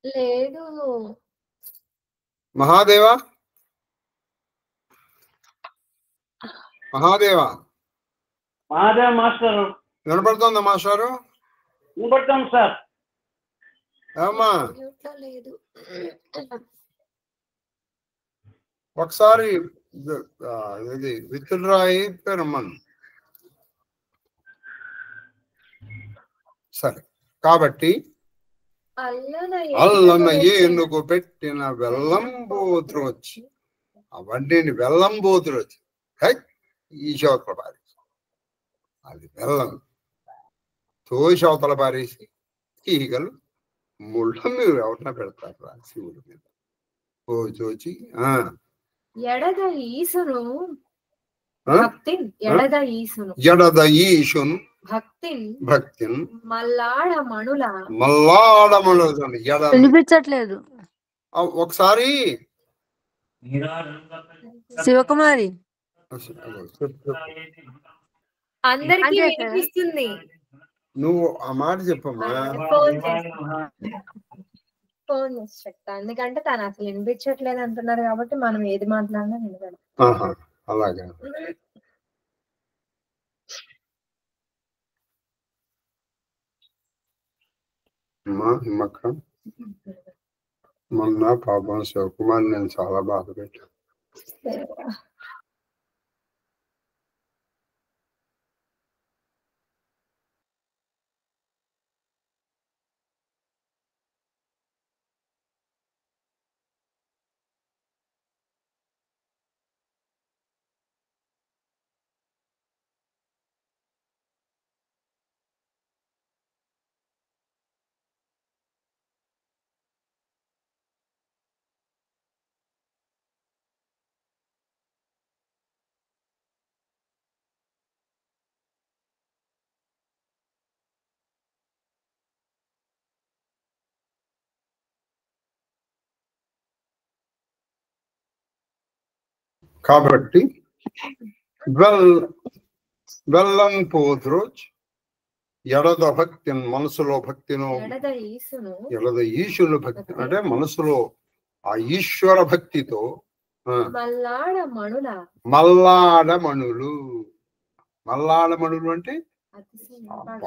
లేదు. మహాదేవా మహాదేవా మహాదేవ మాస్టర్ వినపడుతుందా మాస్టారు? వినపడతాం సార్. ఏమ్మా లేదు. ఒకసారి ఇది విత్డ్రా అయిపోయారమ్మను. సరే, కాబట్టి అల్లన ఏనుగు పెట్టిన వెల్లం బోత్రోచి, అవన్నీ వెల్లం బోత్రోచి ఈ శవతల పారేసి, అది వెల్లం తోశవతల పారేసి ఈగలు ముళ్ళ మీరు ఎవరిన పెడతారు శివుడి మీద పోచోచి. ఎడద ఈశును భక్తిన్ మల్లాడమణుల వినిపించట్లేదు. ఒకసారి శివకుమారి అందరికీ వినిపిస్తుంది. నువ్వు ఆ మాట చెప్పమ్మా. ఫోన్ చేసి చెప్తా, ఎందుకంటే తను అసలు వినిపించట్లేదు అంటున్నారు కాబట్టి మనం ఏది మాట్లాడినా వినగలం. అలాగే మొన్న పాపం శివకుమార్ నేను చాలా బాధ పెట్టాను. కాబట్టి వెల్లం పోద్రోజ్ ఎడద భక్తి, మనసులో భక్తిను ఎడద ఈశ్వరుల భక్తి అంటే మనసులో ఆ ఈశ్వర భక్తితో మల్లాడమణులు అంటే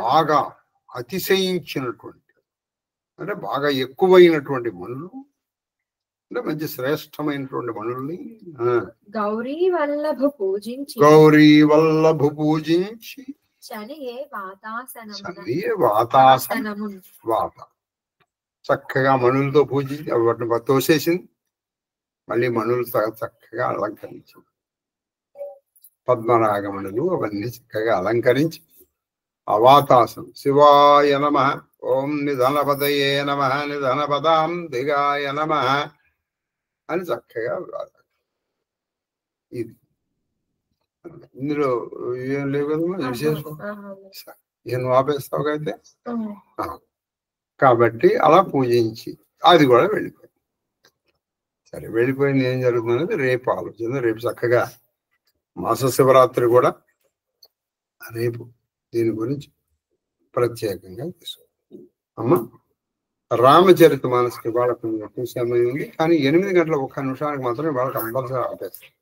బాగా అతిశయించినటువంటి, అంటే బాగా ఎక్కువైనటువంటి మణులు, అంటే మంచి శ్రేష్టమైనటువంటి మణుల్ని గౌరీ వల్లభ పూజించి వాత చక్కగా మణులతో పూజించి వాటిని తోసేసింది. మళ్ళీ మణులు చక్కగా అలంకరించింది. పద్మరాగమణులు అవన్నీ చక్కగా అలంకరించి అవాతాసనం శివాయ నమః, ఓం నిధనపదయే నమః, నిధనపదాం దిగాయ నమః అని చక్కగా ఇది. ఇందులో ఏం లేవు కదమ్మా విశేషం. నువ్వు ఆపేస్తావు అయితే. కాబట్టి అలా పూజించి అది కూడా వెళ్ళిపోయింది. సరే, వెళ్ళిపోయింది. ఏం జరుగుతుంది రేపు ఆలోచన. రేపు చక్కగా మాస శివరాత్రి కూడా రేపు దీని గురించి ప్రత్యేకంగా తీసుకోవాలి. అమ్మ రామచరిత మానస్కి వాళ్ళకు ఎక్కువ సమయం ఉంది, కానీ 8 గంటల 1 నిమిషానికి మాత్రమే వాళ్ళకి కంపల్సరీ ఆపేస్తారు.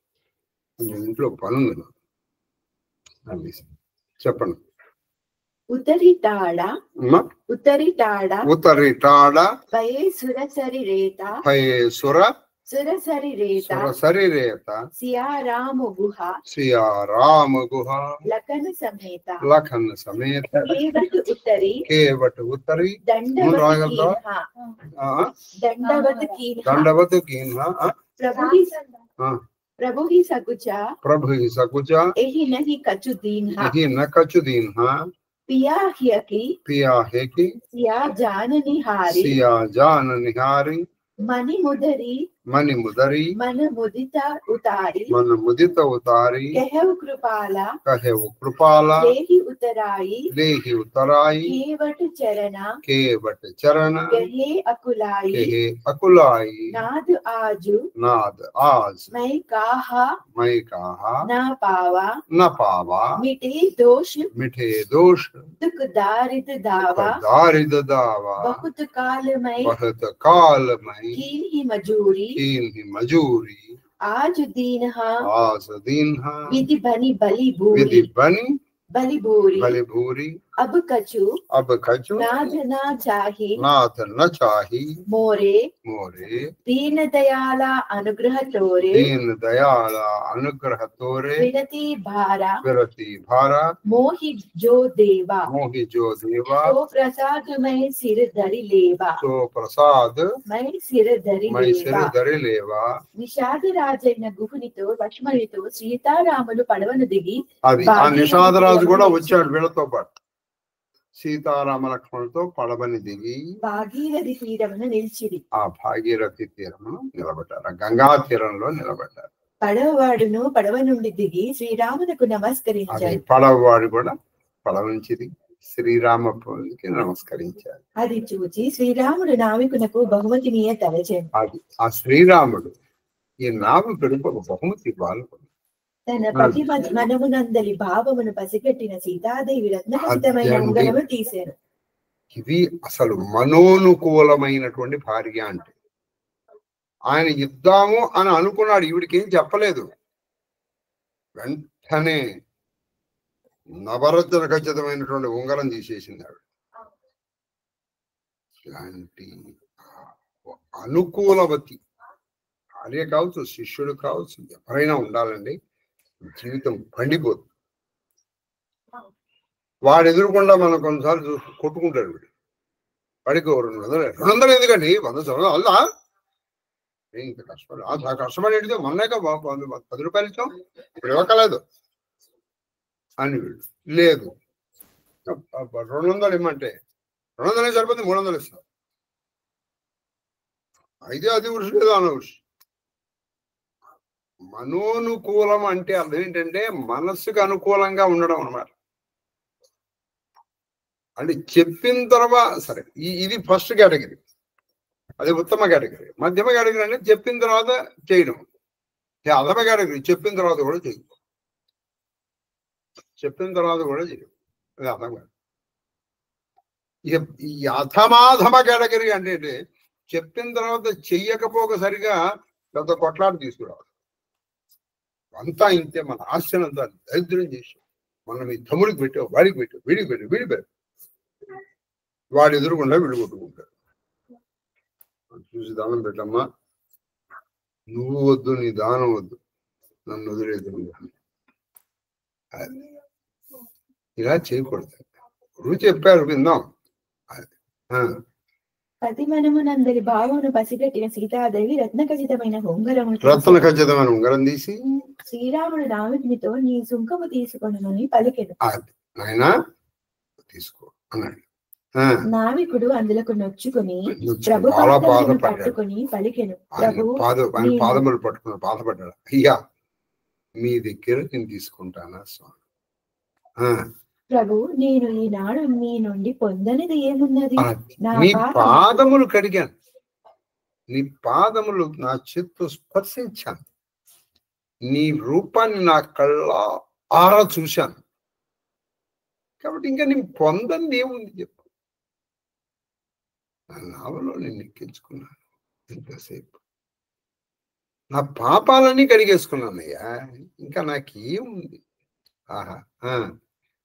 ఇంట్లో పనుంది. చెప్పండి. ఉత్తరిటాడ సురసరిరేత సియారాము గుహ లఖన సమేత కేవట ఉత్తరి దండవత్ కీన్హ ప్రభు ही सकुचा एही नहीं कछु दीन्हा पिया है की सिया जान निहारी मणि मणि मुदरी मन मुदिता उतारी मन मुदित उतारी कहव कृपाला कहे वो कृपाला लेहि उतराई केवट चरण कहे अकुलाई नाद आज मैं कहा न पावा मिटे दोष दुख दारिद दावा बहुत काल में कीन ही मजूरी आज दीन विधि बनी बली भूरी अब कछु नाथ न चाही मोरे दीन दयाला अनुग्रह तोरे विनती भारा मोहि जो देवा तो प्रसाद मैं सिर धरि लेवा నిషాద రాజైన గుహునితో లక్ష్మణునితో సీతారాములు పడవను దిగి అది ఆ నిషాదరాజు కూడా వచ్చాడు వీళ్ళతో పాటు సీతారామ లక్ష్మణులతో పడవని దిగి భాగీరథి తీరమున నిలిచిరి ఆ భాగీరథి తీరమును నిలబడ్డారు గంగా తీరంలో నిలబడ్డారు పడవవాడును పడవ నుండి దిగి శ్రీరామునకు నమస్కరించాడు పడవవాడు కూడా పడవ నుంచి దిగి శ్రీరామకి నమస్కరించారు అది చూచి శ్రీరాముడు నావికునకు బహుమతినియ తలచెను అది ఆ శ్రీరాముడు ఈ నావికుడు ఒక బహుమతి ఇవ్వాలి తన పతి మనమునందలి భావమును పసిగట్టిన సీతాదేవి రత్నఖచితమైన ఉంగరము తీశారు ఇది అసలు మనోనుకూలమైనటువంటి భార్య అంటే ఆయన ఇద్దాము అని అనుకున్నాడు ఈవిడికి ఏం చెప్పలేదు వెంటనే నవరత్న ఖచ్చితమైనటువంటి ఉంగరం తీసేసింది ఆవిడ ఇలాంటి అనుకూలవతి భార్య కావచ్చు శిష్యుడు కావచ్చు ఎవరైనా ఉండాలండి జీవితం పండిపోదు వాడు ఎదురుకుండా మనం కొన్నిసార్లు కొట్టుకుంటాడు వీడు వాడికి 200 ఎందుకండి 100 సంవత్సరాలు అల్లా ఇంకా కష్టపడేది మొన్నేక 10 రూపాయలు ఇచ్చాం ఇప్పుడు ఇవ్వకలేదు అని వీడు లేదు 200 ఇమ్మంటే 200 సరిపోతే 300 ఇస్తాం అయితే అది వృషి లేదు అనవృషి మనోనుకూలం అంటే అర్థం ఏంటంటే మనస్సుకు అనుకూలంగా ఉండడం అన్నమాట అంటే చెప్పిన తర్వాత సరే ఇది ఫస్ట్ కేటగిరీ అది ఉత్తమ కేటగిరీ మధ్యమ కేటగిరీ అంటే చెప్పిన తర్వాత చేయడం అధమ కేటగిరీ చెప్పిన తర్వాత కూడా చేయడం అది అర్థం కాదు ఈ అధమాధమ కేటగిరీ అంటే చెప్పిన తర్వాత చెయ్యకపోక సరిగా పెద్ద కొట్లాట తీసుకురావాలి అంతా ఇంతే మన ఆస్తినంతా దరిద్రం చేసాం మనం ఈ తమ్ముడికి పెట్టావు వాడికి పెట్టావు వీడికి పెట్టావు వీడి పెట్టావు వాడు ఎదురుకుండా వీడు కొట్టుకుంటాడు చూసి దానం పెట్టమ్మా నువ్వు వద్దు నీ దానం వద్దు నన్ను వదిలేదు ఇలా చేయకూడదు గురువు చెప్పారు విందాం పతి మనమునందరి భావమును పసిగట్టిన సీతాదేవి రత్నఖచితమైన ఉంగరం తీసి శ్రీరాముడు నావికునితో నీ సుంకము తీసుకొనమని పలికెను నాయనా తీసుకో అన్నాడు నావికుడు అందులకు నొచ్చుకుని ప్రభు పట్టుకుని పలికెను పాదములు పట్టుకుని బాధపడ్డాడు అయ్యా మీ దగ్గర నేను తీసుకుంటానా స్వామి ప్రభు నేను ఈనాడు మీ నుండి పొందనిది ఏమున్నది నీ పాదములు కడిగాను నీ పాదములు నా చేత్తో స్పర్శించాను నీ రూపాన్ని నా కళ్ళ ఆరా చూశాను కాబట్టి ఇంకా నేను పొందని ఏముంది చెప్పు నా నావలో నేను ఎక్కించుకున్నాను ఇంతసేపు నా పాపాలన్నీ కడిగేసుకున్నానయ్యా ఇంకా నాకేముంది ఆహా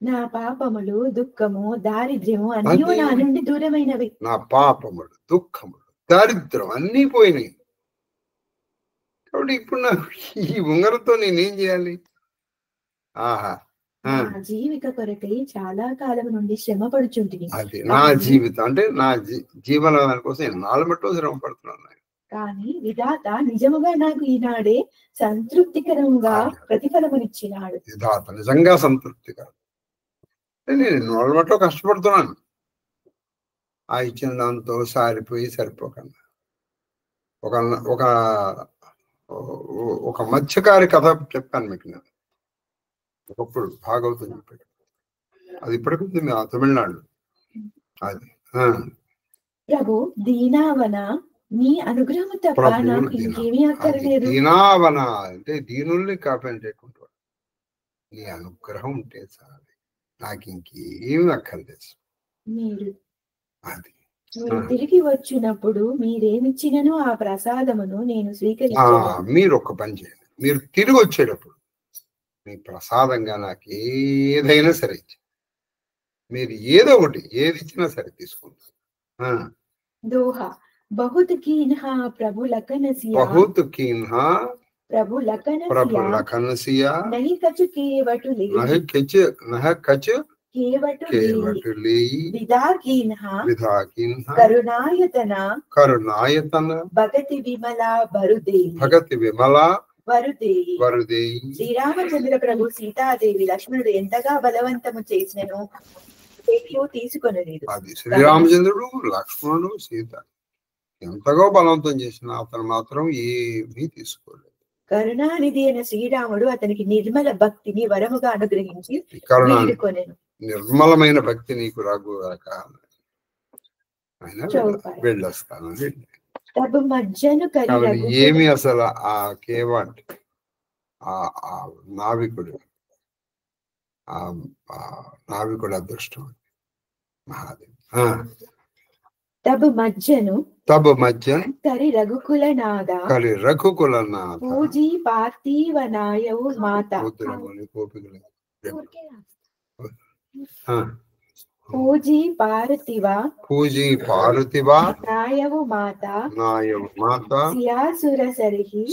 నా పాపములు దుఃఖము దారిద్ర్యము అన్నీ నా నుండి దూరమైనవి నా పాపములు దుఃఖములు దారిద్ర్యం అన్నీ పోయినాయి కాబట్టి ఇప్పుడు నాకు ఈ ఉంగరంతో నేనేం చేయాలి ఆహా జీవిక కొరకై చాలా కాలం నుండి శ్రమ పడుచుంటుంది అది నా జీవితం అంటే నా జీవనం కోసం ఎన్నాళ్ళు మట్టో శ్రమ పడుతున్నాను కానీ విధాత నిజముగా నాకు ఈనాడే సంతృప్తికరంగా ప్రతిఫలమునిచ్చినాడు విధాత నిజంగా సంతృప్తికరం నేను ఎన్నాళ్ళ మట్టో కష్టపడుతున్నాను ఆ ఇచ్చిన దాంతో సారిపోయి సరిపోకుండా ఒక ఒక ఒక మత్స్యకారి కథ చెప్పాను మీకు నేను ఒకప్పుడు భాగవతం చెప్పాడు. అది ఇప్పటికి ఉంది తమిళనాడు. అది ప్రభు దీనావన నీ అనుగ్రహం తప్ప నాకు ఇంకేమీ అక్కర్లేదు. దీనావన అంటే దీనుల్ని కాపాడేటువంటి నీ అనుగ్రహం ఉంటే చాలు, నాకు ఇంకేమి అక్కర్లేదు. మీరు అది తిరిగి వచ్చినప్పుడు మీరేమిచ్చినను ఆ ప్రసాదమును నేను స్వీకరించాను. మీరు ఒక పని చేయండి, మీరు తిరిగి వచ్చేటప్పుడు మీ ప్రసాదంగా నాకు ఏదైనా సరే మీరు ఏదో ఒకటి ఏది ఇచ్చినా సరే తీసుకుంటారు. దోహా बहुत कीन्हा प्रभु लखनसिया बहुत कीन्हा प्रभु लखनसिया नहीं कछु केवटु केवटु विदा कीन्हा करुणायतन भगति विमला వరుదేయి. శ్రీరామచంద్ర ప్రభు సీతాదేవి లక్ష్మణుడు ఎంతగా బలవంతము చేసినను తీసుకొనలేదు. అది శ్రీరామచంద్రుడు లక్ష్మణుడు సీత ఎంతగా బలవంతం చేసినా అతను మాత్రం ఏమీ తీసుకోలేదు. కరుణానిధి అయిన శ్రీరాముడు అతనికి నిర్మల భక్తిని వరముగా అనుగ్రహించి నిర్మలమైన భక్తి నీకు రాగుగాక వెళ్ళొస్తాను. ఏమి అసలు ఆ కేవాట్ ఆ నావికుడు అదృష్టం మహాదేవ్. तब मज्जन करि रघुकुलनाद पूजी पार्थिवनायव माता पूजी पार्थिव नायव माता सियासुर सरहि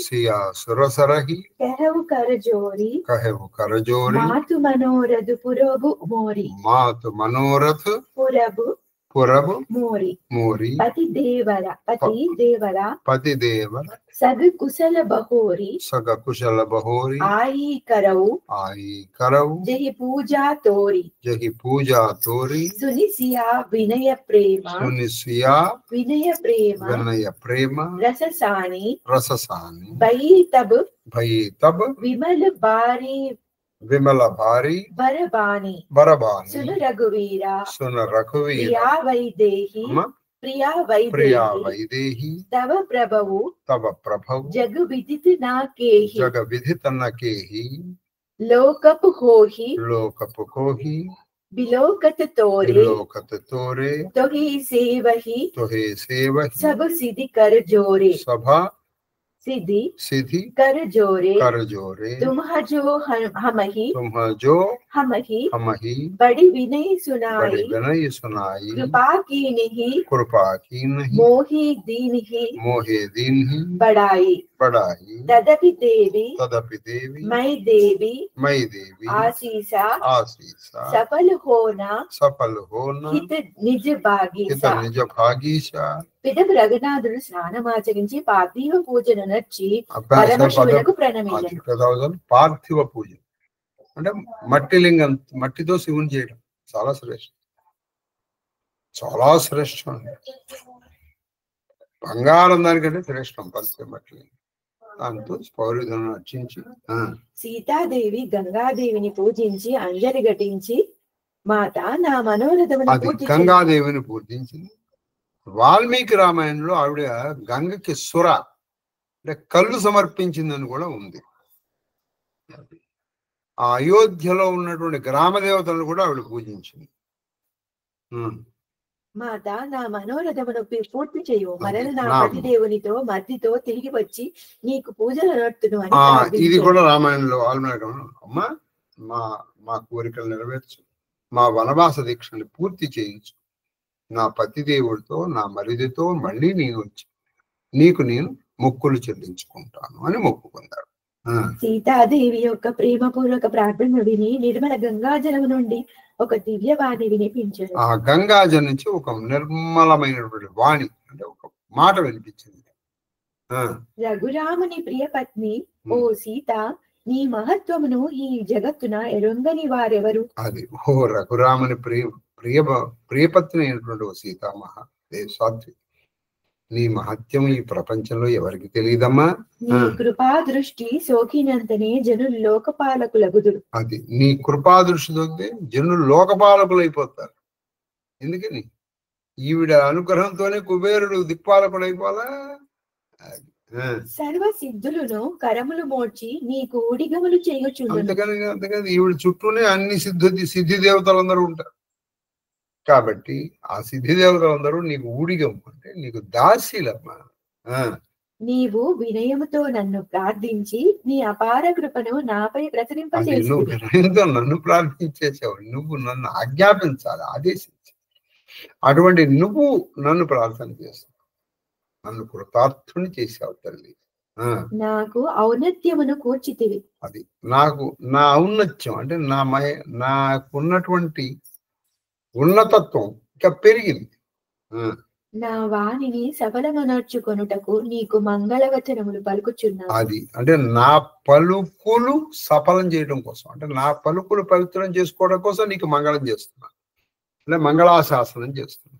कहु करजोरी मातु मनोरथ पुरबु मोरी पति देवरा सग कुशल बहोरी आई करऊ जहि पूजा तोरी सुनिसिया विनय प्रेम रससानी भई तब विमल भारी बरबानी सुन रघुवीरा प्रिया वैदेही तव प्रभु जग विदित न केही लोकप होही बिलोकत तोरे तोहि सेवही सब सिद्धि कर जोरे सिद्धि कर जोरे तुम जो हमही बड़ी विनय सुनाई कृपा की नहीं मोहि दीन ही बढ़ाई तदपि देवी मई देवी आशीषा सफल होना हित निज भागीसा. పిదపు రఘునాథుడు స్నానమాచరించి పార్థివ పూజను నర్చి పరమశివులకు ప్రణమిల్లాడు. పార్థివ పూజ అంటే మట్టి లింగం, మట్టితో శివుని చేయడం చాలా శ్రేష్టం. బంగారం దానికంటే శ్రేష్టం మట్టి లింగం. దాంతో పౌరులను అర్చించి సీతాదేవి గంగాదేవిని పూజించి అంజలి ఘటించి మాత నా మనోరథమును గంగాదేవిని పూజించింది. వాల్మీకి రామాయణంలో ఆవిడ గంగకి సుర అంటే కళ్ళు సమర్పించిందని కూడా ఉంది. ఆ అయోధ్యలో ఉన్నటువంటి గ్రామ దేవతలను కూడా ఆవిడ పూజించింది. మాత నా మనోరథమును పూర్తి చేయు, మరల నా పతిదేవునితో మర్దితో తిరిగి వచ్చి నీకు పూజలు నడుతును అని. ఇది కూడా రామాయణంలో అమ్మా మా కోరికలు నెరవేర్చు, మా వనవాస దీక్షని పూర్తి చేయించు, నా పతిదేవుడితో నా మరిదితో మళ్ళీ నేను వచ్చి నీకు నేను మొక్కులు చెల్లించుకుంటాను అని మొక్కుకున్నాడు. సీతాదేవి యొక్క ప్రేమపూర్వక ప్రార్థన విని నిర్మల గంగాజలం నుండి ఒక దివ్యవాణి వినిపించాడు. ఆ గంగాజలం నుంచి ఒక నిర్మలమైనటువంటి వాణి అంటే ఒక మాట వినిపించింది. రఘురాముని ప్రియపత్ని ఓ సీత, నీ మహత్వమును ఈ జగత్తున ఎరుంగని వారెవరు? అది ఓ రఘురాముని ప్రియపత్ని అయినటువంటి ఓ సీతామహ సాధ్వి, నీ మహత్యం ఈ ప్రపంచంలో ఎవరికి తెలియదమ్మా. నీ కృపా దృష్టి సోకినంతనే జనులు లోకపాలకులగుదురు. అది నీ కృపా దృష్టి దొరికితే జనులు లోకపాలకులు అయిపోతారు. ఎందుకని ఈవిడ అనుగ్రహంతోనే కుబేరుడు దిక్పాలకుడు అయిపోవాలా. సర్వ సిద్ధులను కరములు మోడ్చి నీకు ఊడిగములు చేయుచుండును. అంతకని ఈవిడ చుట్టూనే అన్ని సిద్ధి దేవతలందరూ ఉంటారు. కాబట్టి ఆ సిద్ధి దేవతలందరూ నీకు ఊడిగం అంటే నీకు దాసీలమ్మా. నీవు వినయముతో నన్ను ప్రార్థించి నీ అపార కృపను నాపై ప్రచురింపచేసి నువ్వు వినయంతో నన్ను ప్రార్థించేసావు. నువ్వు నన్ను ఆజ్ఞాపించాలి, ఆదేశించాలి. అటువంటి నువ్వు నన్ను ప్రార్థన చేస్తావు, నన్ను కృతార్థుని చేసావు తల్లి. నాకు ఔన్నత్యమును కూర్చితివి. అది నాకు నా ఔన్నత్యం అంటే నాకున్నటువంటి ఉన్నతత్వం ఇంకా పెరిగింది. నా వాణిని సఫలమనర్చుకొనుటకు నీకు మంగళవచనములు పలుకుచున్నాను. అది అంటే నా పలుకులు సఫలం చేయడం కోసం, అంటే నా పలుకులు పవిత్రం చేసుకోవడం కోసం నీకు మంగళం చేస్తున్నా, అంటే మంగళాశాసనం చేస్తున్నా.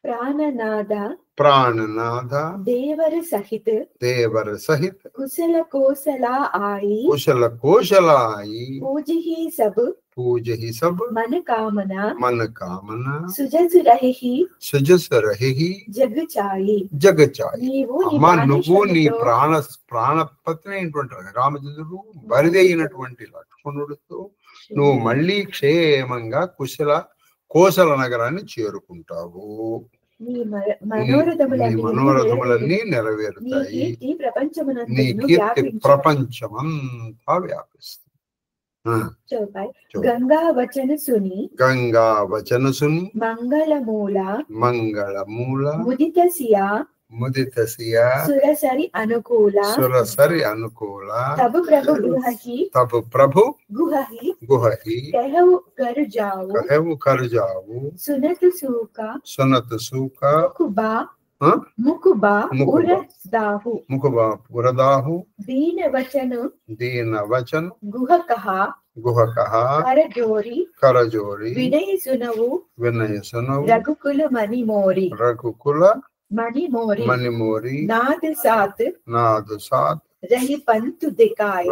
ప్రాణనాద ప్రాణనాథ దేవర సహిత్ దేవర సహిత్ కుశల కోసలా ఆయి కుశల కోశలాయి పూజహి సబ్ పూజహి సబ్ మన కామన సుజస్ రహి జగచాయి. జగచాయి. అమ్మా నువ్వు నీ ప్రాణపత్ని అయినటువంటి రామచంద్రుడు బరిదైనటువంటి లక్ష్మణుడితో నువ్వు మళ్ళీ క్షేమంగా కోసల నగరాన్ని చేరుకుంటావు. మనోరథములన్నీ నెరవేరుతాయి. నీ కీర్తి ప్రపంచమంతా వ్యాపిస్తుంది. గంగా వచన సుని మంగళమూల ముదిత సురసరి అనుకూల తబు ప్రభు గుహహి కహవు కరుజావు సునతు సూక ముకుబా ఉరదాహు దీన వచన గుహకః కరజోరి వినయ సునవు రఘుకుల మణిమోరి నాదు సాత్ రహి పంతు దికాయి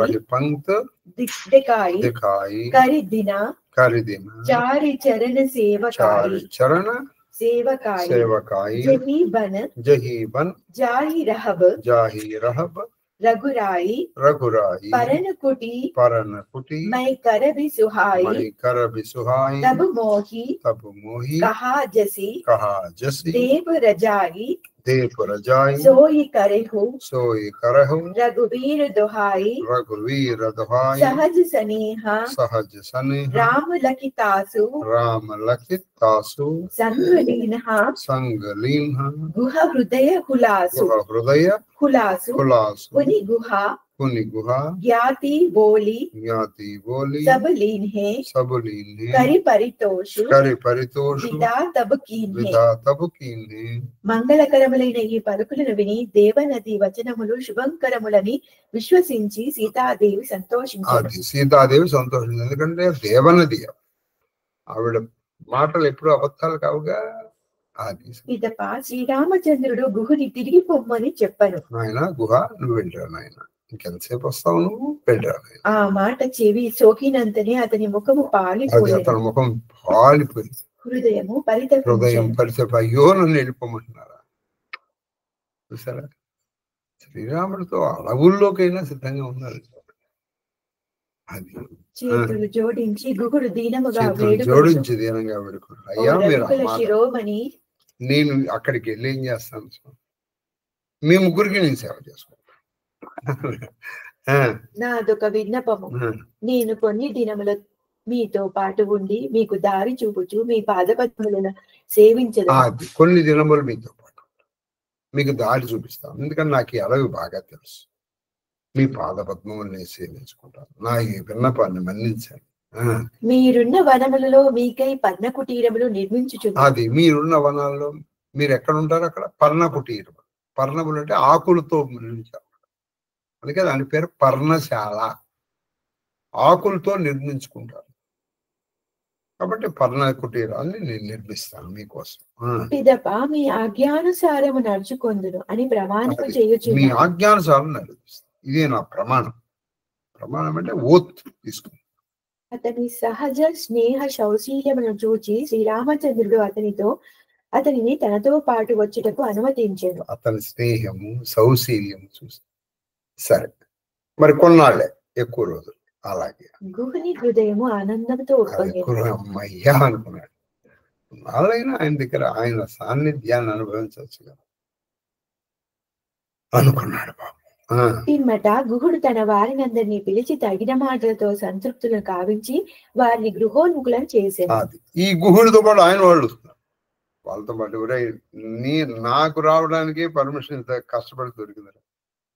కరిదిన చారి చరణ సేవకాయి జహీబన్ జాహి రహబ్ రఘురాయి పరనకుటి మై కరబి సుహాయి తబు మోహి కహా జసి దేవ రజాయి सोई करहु रघुवीर दोहाई सहज स्नेहा राम लखितासु संगलीन्हा गुह हृदय हुलासु पुनि गुहा ज्ञाति बोली सब लीन है करि परितोषु विदा तब कीन्हे మంగళకరములైన ఈ పలుకులను విని దేవనది వచనములు శుభంకరములని విశ్వసించి సీతాదేవి సంతోషించారు. ఎందుకంటే దేవనది ఆవిడ మాటలు ఎప్పుడు అబద్ధాలు కావుగా. పిదప శ్రీరామచంద్రుడు గుహని తిరిగి పొమ్మని చెప్పను. నాయన గుహ నువ్వు వెళ్ళరా నాయన, ఇంకెంతసేపు వస్తావు నువ్వు, వెళ్ళరా. ఆ మాట చెవి సోకినంతనే అతని ముఖము పాలిపోయింది. హృదయం పరితప అయ్యో నన్ను వెళ్ళిపోమంటున్నారా. చూసారా, శ్రీరాముడితో అడవుల్లోకైనా సిద్ధంగా ఉన్నారు. అది చేతులు జోడించి గుగుడు దీనంగా వేడుకున్నాడు. అయ్యా మీరు నేను అక్కడికి వెళ్ళి ఏం చేస్తాను, మీ ముగ్గురికి నేను సేవ చేసుకుంటాను. నాదొక విన్నపము, నేను కొన్ని దినముల మీతో పాటు ఉండి మీకు దారి చూపుచు మీ పాదపద్మలను సేవించదు. కొన్ని దినములు మీతో పాటు మీకు దారి చూపిస్తాను, ఎందుకంటే నాకు ఈ అడవి బాగా తెలుసు. మీ పాదపద్మములను సేవించుకుంటాను. నా ఈ విన్నపాన్ని మన్నించాను. మీరున్న వనములలో మీకై పర్ణ కుటీరములు నిర్మించుచు. అది మీరున్న వనాల్లో మీరు ఎక్కడ ఉంటారు అక్కడ పర్ణ కుటీరం. పర్ణములు అంటే ఆకులతో నిర్మించారు, అందుకే దాని పేరు పర్ణశాల. ఆకులతో నిర్మించుకుంటారు. కాబట్టి పర్ణ కుటీరాన్ని నేను నిర్మిస్తాను మీకోసం. పిదప మీ ఆజ్ఞానుసారము నడుచుకొందును అని ప్రమాణము చేయొచ్చు. మీ ఆజ్ఞానుసారం నిర్మిస్తాను, ఇదే నా ప్రమాణం. ప్రమాణం అంటే ఓత్ తీసుకుంది. అతని సహజ స్నేహ సౌశీల్యమును చూచి శ్రీరామచంద్రుడు అతనిని తనతో పాటు వచ్చుటకు అనుమతించాడు. అతని స్నేహము సౌశీల్యము చూసి సరే మరి కొన్నాళ్ళే, ఎక్కువ రోజులు. అలాగే గుహుని హృదయము ఆనందంతో అమ్మయ్యా అనుకున్నాడు. వాళ్ళైనా ఆయన దగ్గర ఆయన సాన్నిధ్యాన్ని అనుభవించవచ్చు కదా అనుకున్నాడు బాబు. పిమ్మట గుహుడు తన వారినందరినీ పిలిచి తగిన మాటలతో సంతృప్తులను కావించి వారిని గృహోన్ముఖులను చేశాడు. ఈ గుహుడితో పాటు ఆయన వాళ్ళు వాళ్ళతో పాటు నాకు రావడానికి పర్మిషన్ ఇంత కష్టపడి దొరికింది,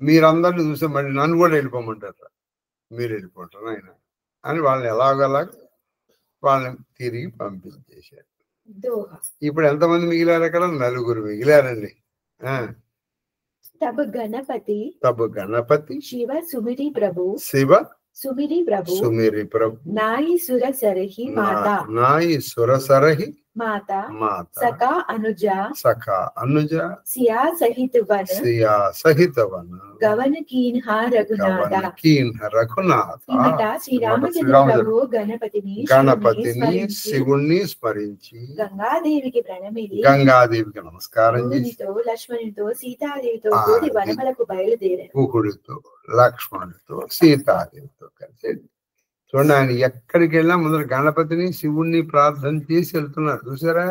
మీరందరినీ చూస్తే మళ్ళీ నన్ను కూడా వెళ్ళిపోమంటారు, మీరు వెళ్ళిపోతారు ఆయన అని వాళ్ళని ఎలాగలా వాళ్ళని తిరిగి పంపించేశారు. ఇప్పుడు ఎంతమంది మిగిలారు అక్కడ? 4 మిగిలారండి. తబు గణపతి శివ సుమిరి ప్రభు నాయి సురసరహి మాత సఖా అనుజ సియా సహిత వన గవన కీన్హ రఘునాథ. శ్రీరామచంద్ర ప్రభు గణపతిని శివుణ్ణి స్మరించి గంగాదేవికి నమస్కారం చేసి లక్ష్మణుడితో సీతాదేవితో కూడి వనములకు బయలుదేరారు. గుహుడితో లక్ష్మణుడితో సీతాదేవితో కలిసి చూడండి, ఆయన ఎక్కడికి వెళ్ళినా ముందర గణపతిని శివుణ్ణి ప్రార్థన చేసి వెళ్తున్నారు. చూసారా?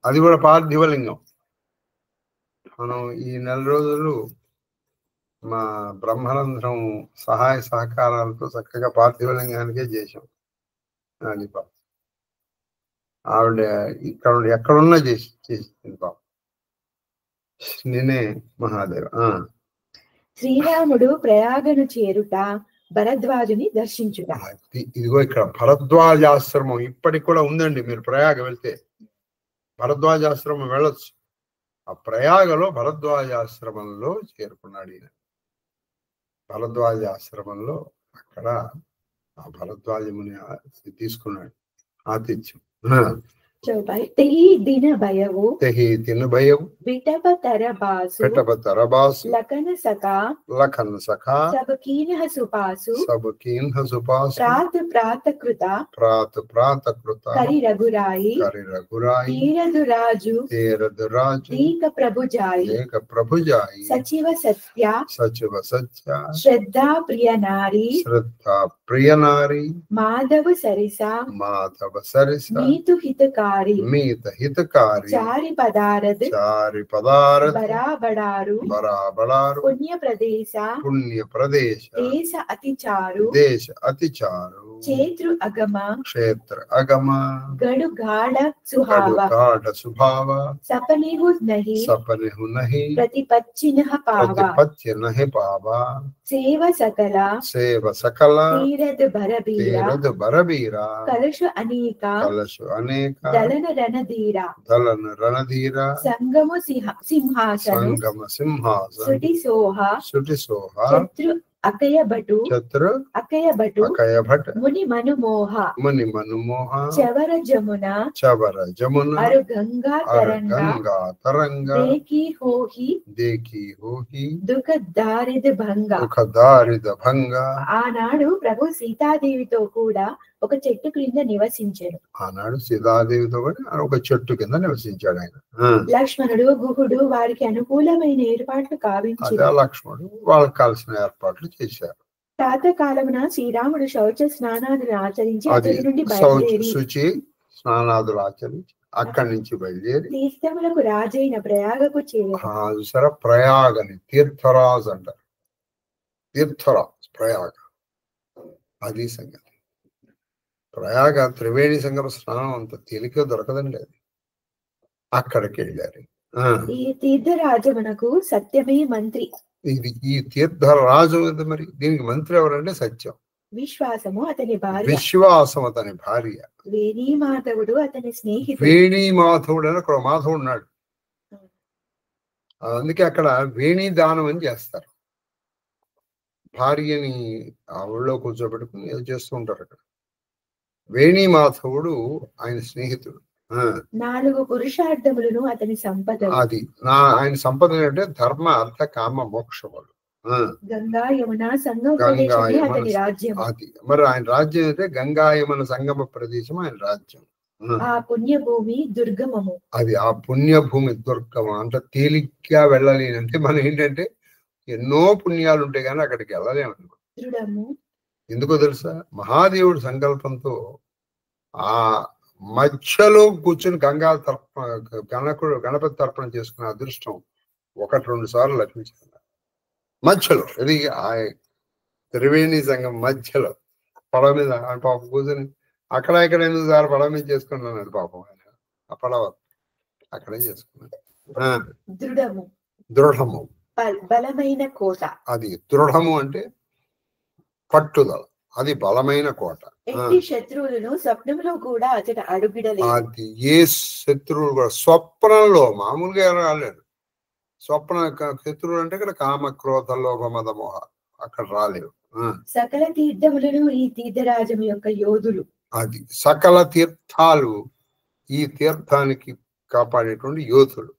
అది కూడా పార్థివలింగం. మనం ఈ 4 రోజులు మా బ్రహ్మరంధ్రం సహాయ సహకారాలతో చక్కగా పార్థివలింగానికే చేశాం. అది బాబు ఆవిడ ఇక్కడ ఎక్కడున్నా చేసింది బాబు. నేనే మహాదేవ. శ్రీరాముడు ప్రయాగను చేరుట, భరద్వాజుని దర్శించుట. ఇదిగో ఇక్కడ భరద్వాజాశ్రమం ఇప్పటికి కూడా ఉందండి. మీరు ప్రయాగ వెళ్తే భరద్వాజాశ్రమం వెళ్ళొచ్చు. ఆ ప్రయాగలో భరద్వాజాశ్రమంలో చేరుకున్నాడు ఈయన. భరద్వాజాశ్రమంలో అక్కడ ఆ భరద్వాజముని తీసుకున్నాడు ఆతిథ్యం. తెహి దిన భయవు విటప తరబాసు లఖన సఖా సబకీన్హ సుపాసు ప్రాతకృత కరి రఘురాయి తీరదురాజు ఏక ప్రభుజాయి సచివ సత్య శ్రద్ధా ప్రియ నారి మాధవ సరిస నీతు హితకారి చారి పదారద్ బరాబడారు పుణ్య ప్రదేశ దేశ అతిచారు క్షేత్ర అగమ గడు గాఢ సుభావ సపనిహు నహి ప్రతిపచ్చినః పావ సేవ సకల తీరద్ బరబీరా కలశ అనేక దలన రణధీర సంగమ సింహాసన శృతి సోహ శత్రు అకయభటు ముని మనుమోహ చవర జమున అరు గంగా తరంగ దేకి హోహి దుఃఖదారిద భంగ. ఆనాడు ప్రభు సీతాదేవితో కూడా ఒక చెట్టు క్రింద నివసించాడు. ఆయన. లక్ష్మణుడు గుహుడు వారికి అనుకూలమైన ఏర్పాట్లు కావించారు. లక్ష్మణుడు వాళ్ళకి కావాల్సిన ఏర్పాట్లు చేశారు. ప్రాతకాలమున శ్రీరాముడు శౌచ స్నానాదులు ఆచరించి అతడి నుండి బయలుదేరి శుచి స్నానాదులు ఆచరించి అక్కడి నుంచి బయలుదేరి తీర్థములకు రాజైన ప్రయాగకు చేరారు. ప్రయాగని తీర్థరాజ్ అంటారు. తీర్థరాజ్ ప్రయాగ అది సంగతి. ప్రయాగ త్రివేణి సంగమ స్నానం అంత తేలిక దొరకదండి. అది అక్కడికి వెళ్ళారు. ఈ తీర్థరాజమునకు సత్యమే మంత్రి. ఈ తీర్థరాజు మరి దీనికి మంత్రి ఎవరంటే సత్యం. విశ్వాసము అతని భార్య. వేణీమాధవుడు అతని స్నేహితుడు. వేణీమాధవుడు అని అక్కడ మాధవుడు ఉన్నాడు. అందుకే అక్కడ వేణీ దానం అని చేస్తారు. భార్యని ఆ ఊళ్ళో కూర్చోబెట్టుకుని ఏదో చేస్తూ ఉంటారు అక్కడ. వేణిమాధవుడు ఆయన స్నేహితుడు. 4 పురుషార్థములను అతని సంపద. అది ఆయన సంపద అంటే ధర్మ అర్థ కామ మోక్షములు. గంగా యమున సంగమ ప్రదేశమే అతని రాజ్యం. అది మరి ఆయన రాజ్యం అయితే గంగా యమున సంగమ ప్రదేశం ఆయన రాజ్యం. ఆ పుణ్యభూమి దుర్గమము. అది ఆ పుణ్యభూమి దుర్గమం అంటే తేలిగ్గా వెళ్ళాలి అంటే మనం ఏంటంటే ఎన్నో పుణ్యాలు ఉంటాయి కానీ అక్కడికి వెళ్ళలేము. దృఢము. ఎందుకో తెలుసా, మహాదేవుడి సంకల్పంతో ఆ మధ్యలో కూర్చుని గంగా గణపతి తర్పణ చేసుకునే అదృష్టం 1-2 సార్లు లభించింది. మధ్యలో ఇది త్రివేణి సంఘం మధ్యలో పడవ మీద పాపం కూర్చొని అక్కడ ఇక్కడ 8 సార్లు పడవ మీద చేసుకున్నాను. అది పాపం ఆయన ఆ పడవ అక్కడే చేసుకున్నాను. దృఢము బలమైన కోట. అది దృఢము అంటే పట్టుదల, అది బలమైన కోట. శత్రువులను స్వప్నంలో కూడా అతడు అడుగుడలేదు. అది ఏ శత్రువులు కూడా స్వప్నంలో మామూలుగా రాలేడు. స్వప్న శత్రువులు అంటే ఇక్కడ కామ క్రోధ లోభ మద మోహ అక్కడ రాలేవు. సకల తీర్థములను ఈ తీర్థరాజం యొక్క యోధులు. అది సకల తీర్థాలు ఈ తీర్థానికి కాపాడేటువంటి యోధులు.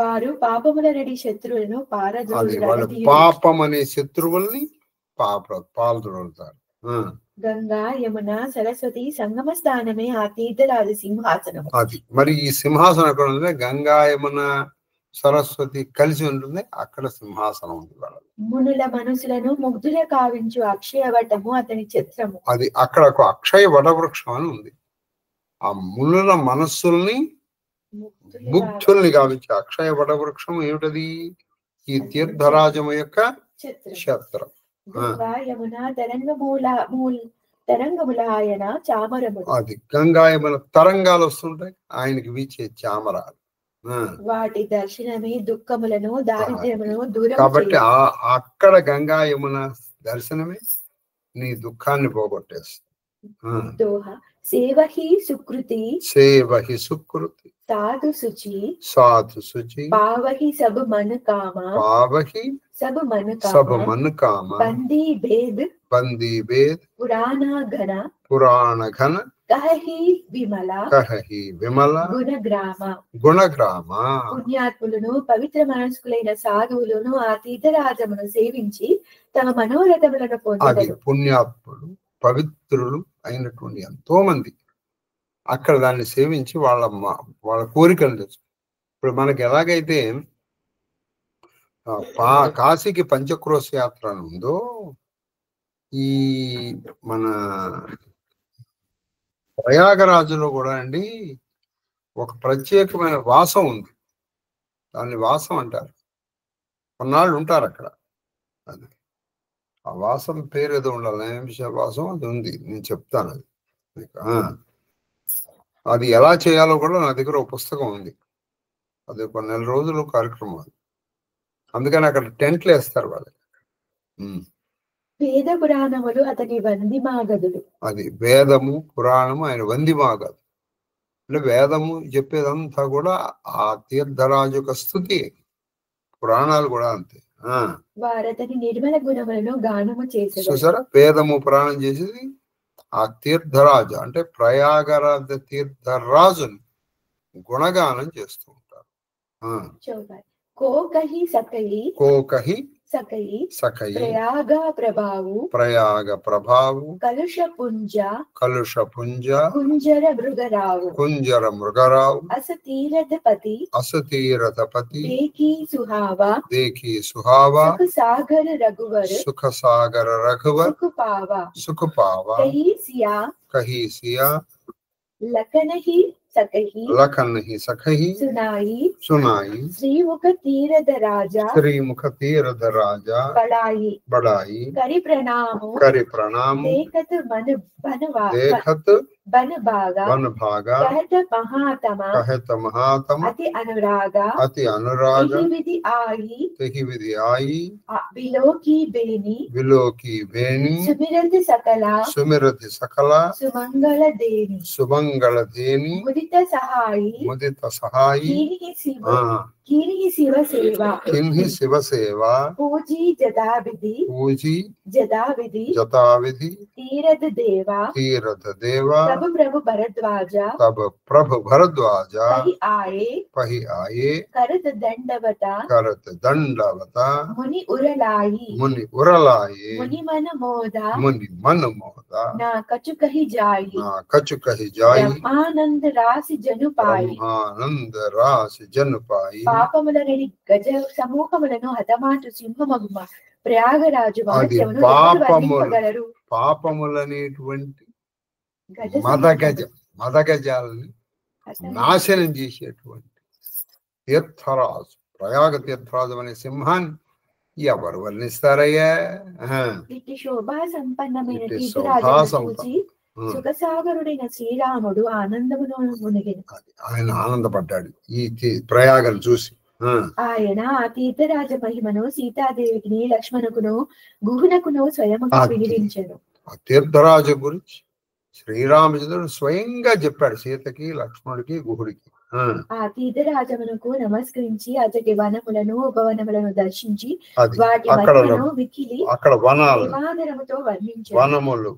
వారు పాపముల రెడీ శత్రువులను వాళ్ళు పాపం అనే శత్రువుల్ని పాల్దొరుతారు. గంగా యమున సరస్వతి సంగమ స్థానమే ఆ తీర్థరాజు సింహాసనం. అది మరి ఈ సింహాసనం ఎక్కడ ఉంది? గంగా యమున సరస్వతి కలిసి ఉంటుంది, అక్కడ సింహాసనం ఉంది. మునుల మనసులను ముగ్ధుల కావించు అక్షయ వటము అతని చిత్రము. అది అక్కడ ఒక అక్షయ వటవృక్షం అని ఉంది. ఆ మునుల మనస్సుల్ని ముగ్ధుల్ని కావించే అక్షయ వటవృక్షం ఏమిటది? ఈ తీర్థరాజము యొక్క క్షేత్రం. యమున తరంగముల ఆయన చామరములు. అది గంగా యమున తరంగాలు వస్తుంటాయి, ఆయనకి వీచే చామరాలు. వాటి దర్శనమే దుఃఖములను దారిద్ర్యమును దూరం. కాబట్టి అక్కడ గంగా యమున దర్శనమే నీ దుఃఖాన్ని పోగొట్టేస్తుంది. దోహ సేవహి సుకృతి సాధు శుచి పావహి సబ్ మన్ కామ బందీ భేద్ పురాణ ఘన కహహి విమల గుణగ్రామ. పుణ్యాత్ములను పవిత్ర మనస్కులైన సాధువులను ఆ తీర్థరాజమును సేవించి తమ మనోరథములను పొందారు. పుణ్యాత్ములు పవిత్రులు అయినటువంటి ఎంతో మంది అక్కడ దాన్ని సేవించి వాళ్ళ కోరికలు తెచ్చు. ఇప్పుడు మనకి ఎలాగైతే కాశీకి పంచక్రోశ యాత్ర ఉందో ఈ మన ప్రయాగరాజులో కూడా అండి ఒక ప్రత్యేకమైన వాసం ఉంది. దాన్ని వాసం అంటారు. కొన్నాళ్ళు ఉంటారు అక్కడ. అది ఆ వాసం పేరు ఏదో ఉండాలి, నైమిష వాసం అది ఉంది, నేను చెప్తాను. అది ఎలా చేయాలో కూడా నా దగ్గర ఒక పుస్తకం ఉంది. అది ఒక 4 రోజులు కార్యక్రమం. అది అందుకని అక్కడ టెంట్లు వేస్తారు వాళ్ళకి. వేద పురాణములు అతని వందిమాగదులు. అది వేదము పురాణము ఆయన వందిమాగదు. అంటే వేదము చెప్పేదంతా కూడా ఆ తీర్థరాజు యొక్క స్థుతి, పురాణాలు కూడా అంతే. వారతని నిర్మల గుణములను గానము చేశారు. చూసారా, వేదము పురాణం చేసేది ఆ తీర్థరాజు అంటే ప్రయాగరాజ తీర్థరాజుని గుణగానం చేస్తూ ఉంటారు. కోకహి సకయి ప్రయాగ ప్రభావు కలుష పుంజ కుంజర మృగరావు అసతీరథపతి దేఖీ సుహావా సుఖ సాగర రఘువర్ సుఖపావా కహీ సియా లఖనహి సఖహి సునాయి శ్రీముఖ తీరద రాజా బడాయి కరి ప్రణాము దేఖత్ బన భాగా कहत महातम अति अनुराग तेहि विधि आई विलोकी बेनी सुमिरति सकला सुमंगल देनी ముదిత సహాయి ముదిత సహాయి కీర్హి శివ సేవ కింహి శివ సేవ పూజీ జదావిధి పూజీ జదావిధి జతావిధి తీరద దేవ తీరథ దేవ ప్రభు భరద్వాజ तब प्रभु भरद्वाज పహి ఆయే करत दंडवत ముని ఉరలాయి मुनि मन मोदा ना कछु कही जाई आनंद राशि जन पाई పాపములని గజ సమూహములను హతమాటు సింహమగుమ ప్రయాగరాజు పాపములనేటువంటి మదగజాలని నాశనం చేసేటువంటి తీర్థరాజు ప్రయాగ తీర్థరాజు అనే సింహాన్ని ఎవరు వర్ణిస్తారయ్యా? ఇట్టి శోభా సంపన్నమైన తీర్థరాజును చూచి సుఖసాగరుడైన శ్రీరాముడు ఆనందమును మునిగిన. ఆయన ఆనందపడ్డాడు ఈ ప్రయాగం చూసి. ఆయన ఆ తీర్థరాజ మహిమను సీతాదేవికి లక్ష్మణుకును గుహునకును స్వయముగా వినిపించాడు. ఆ తీర్థరాజు గురించి శ్రీరామచంద్రుడు స్వయంగా చెప్పాడు సీతకి, లక్ష్మణుడికి, గుహుడికి. ఆ తీర్థరాజమునకు నమస్కరించి అతడి వనములను ఉపవనములను దర్శించి వాటి మహిమను వికిలి అక్కడ వనాలతో వర్ణించాడు. వనములు,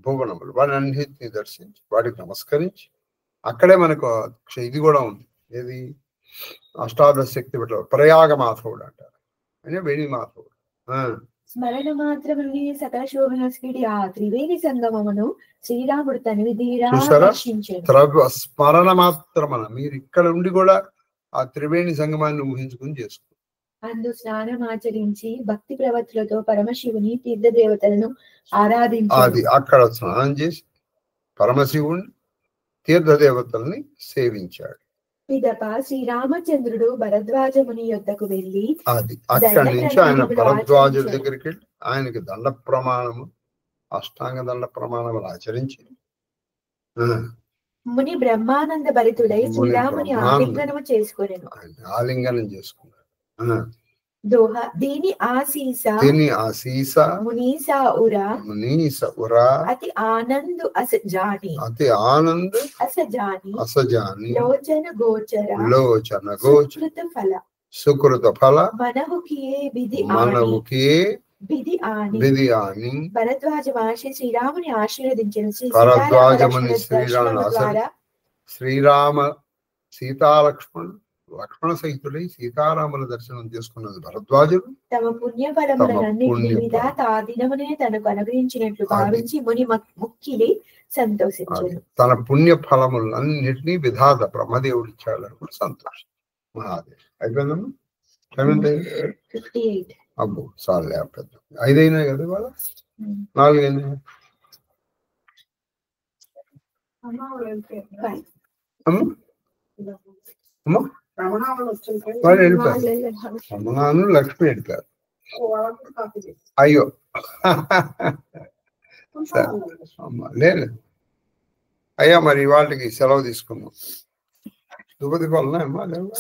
భువనములు వాటన్నిటిని దర్శించి వాటికి నమస్కరించి అక్కడే మనకు ఇది కూడా ఉంది. ఏది? అష్టాదశ శక్తి పట్ల ప్రయాగ మాధవుడు అంటారు, అంటే వేణి మాధవుడు. స్మరణ మాత్రముని సకల శోభనస్కిడి ఆ త్రివేణి సంగమమును శ్రీరాముడు తనివి తీరా దర్శించాడు. స్మరణ మాత్రమన మీరు ఇక్కడ ఉండి కూడా ఆ త్రివేణి సంగమాన్ని ఊహించుకుని చేసుకో. అందు స్నానం ఆచరించి భక్తి ప్రవత్తులతో పరమశివుని తీర్థదేవతలను ఆరాధించాడు. అది అక్కడ స్నానం చేసి పరమశివుని తీర్థదేవతల్ని సేవించాడు. పిదప శ్రీరామచంద్రుడు భరద్వాజ ముని యొద్దకు వెళ్లి అది అక్కడి నుంచి ఆయన భరద్వాజుడి దగ్గరికి వెళ్ళి ఆయనకి దండ ప్రమాణము, అష్టాంగ దండ ప్రమాణములు ఆచరించి ముని బ్రహ్మానంద భరితుడై శ్రీరాముని ఆలింగనము చేసుకునేను. ఆలింగనం చేసుకున్నాడు. దోహ దీని ఆశీస మునీసా ఉరా అతి ఆనంద్ అసజాని లోచన గోచర సుకృత ఫల మనహుకియే విధి ఆని భరద్వాజ మహర్షి శ్రీరాముని ఆశీర్వదించిన శ్రీరామ సీతాలక్ష్మణుడు లక్ష్మణ సహితుడై సీతారాముల దర్శనం చేసుకున్నది భరద్వాజుడు. తమ పుణ్య ఫలములన్నింటి మీద తా దినమునే తనకు అనుగ్రహించినట్లు భావించి ముని ముక్కిలి సంతోషించాడు. తన పుణ్య ఫలములన్నింటినీ విధాత బ్రహ్మదేవుడు ఇచ్చాడు కూడా సంతోషం. మహాదేవ్ అయిపోయిందమ్మా. 58. అబ్బో చాలు పెద్ద 5 అయినాయి కదా, ఇవాళ 4 అయినాయి. వాళ్ళు వెళ్ళిపోయారు. రమణాను లక్ష్మి వెళ్ళిపోయారు. అయ్యో లేదు అయ్యా, మరి వాళ్ళకి సెలవు తీసుకున్నాం. దుపది పనులు అమ్మా లేవు.